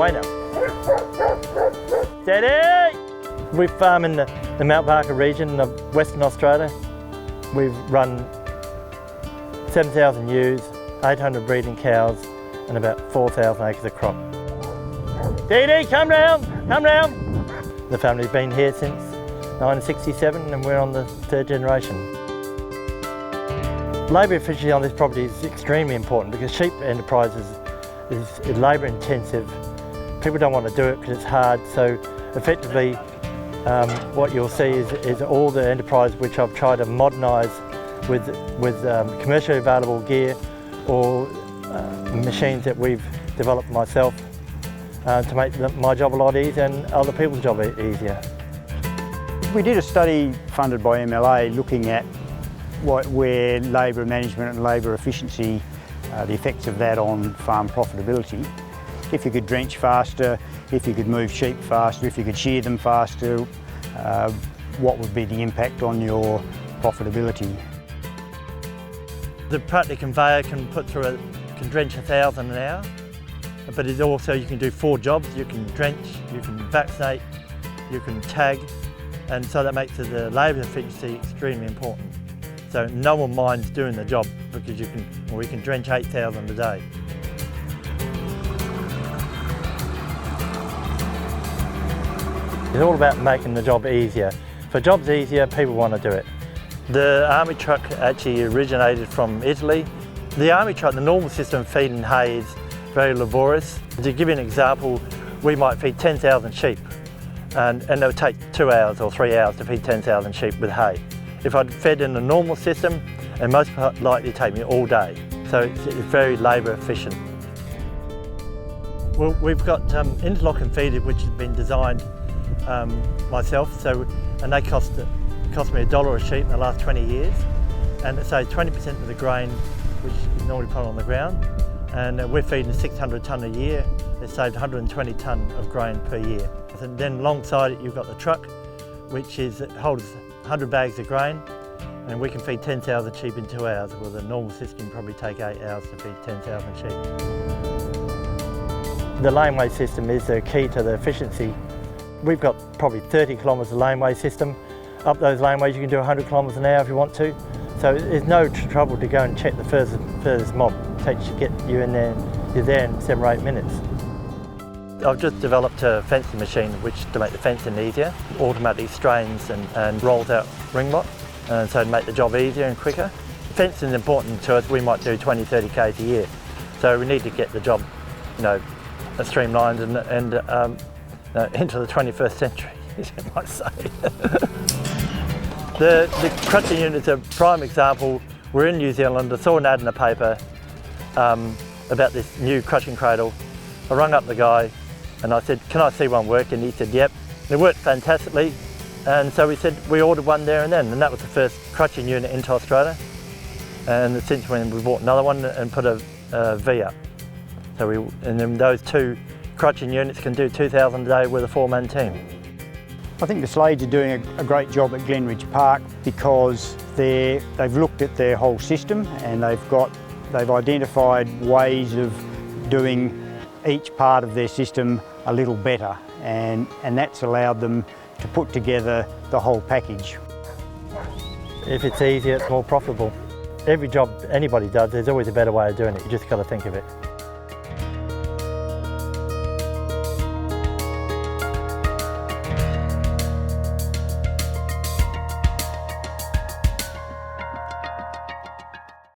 away now. Steady! We farm in the Mount Barker region of Western Australia. We've run 7,000 ewes, 800 breeding cows and about 4,000 acres of crop. Dee Dee, come round, come round. The family's been here since 1967 and we're on the third generation. Labour efficiency on this property is extremely important because sheep enterprise is labour intensive. People don't want to do it because it's hard, so effectively what you'll see is all the enterprise which I've tried to modernise with commercially available gear or machines that we've developed myself to make my job a lot easier and other people's job easier. We did a study funded by MLA looking at where labour management and labour efficiency, the effects of that on farm profitability. If you could drench faster, if you could move sheep faster, if you could shear them faster, what would be the impact on your profitability? The Prattley conveyor can drench 1,000 an hour, but it's also you can do 4 jobs. You can drench, you can vaccinate, you can tag, and so that makes the labour efficiency extremely important. So no one minds doing the job because we can drench 8,000 a day. It's all about making the job easier. If a job's easier, people want to do it. The army truck actually originated from Italy. The army truck, the normal system feeding hay is very laborious. To give you an example, we might feed 10,000 sheep and it would take 2 hours or 3 hours to feed 10,000 sheep with hay. If I'd fed in a normal system, it most likely take me all day. So it's very labour efficient. Well, we've got interlocking feeders which have been designed myself, and they cost me $1 a sheep in the last 20 years, and it saves 20% of the grain which is normally put on the ground, and we're feeding 600 tonne a year. It saved 120 tonne of grain per year. And then alongside it you've got the truck which holds 100 bags of grain, and we can feed 10,000 sheep in 2 hours, where the normal system probably take 8 hours to feed 10,000 sheep. The laneway system is the key to the efficiency. We've got probably 30 kilometres of laneway system. Up those laneways you can do 100 kilometres an hour if you want to. So there's no trouble to go and check the furthest mob. It takes you get you in there, you're there in 7 or 8 minutes. I've just developed a fencing machine to make the fencing easier. Automatically strains and rolls out ring lot, and so to make the job easier and quicker. Fencing is important to us. We might do 20-30 k's a year, so we need to get the job, streamlined and into the 21st century, you might say. The crutching unit's a prime example. We're in New Zealand. I saw an ad in the paper about this new crutching cradle. I rung up the guy and I said, can I see one work? And he said, yep. It worked fantastically. And so we ordered one there and then, and that was the first crutching unit into Australia. And since when we bought another one and put a V up. And then those 2 crutching units can do 2,000 a day with a 4-man team. I think the Slades are doing a great job at Glenridge Park because they've looked at their whole system and they've identified ways of doing each part of their system a little better, and that's allowed them to put together the whole package. If it's easier, it's more profitable. Every job anybody does, there's always a better way of doing it. You just got to think of it.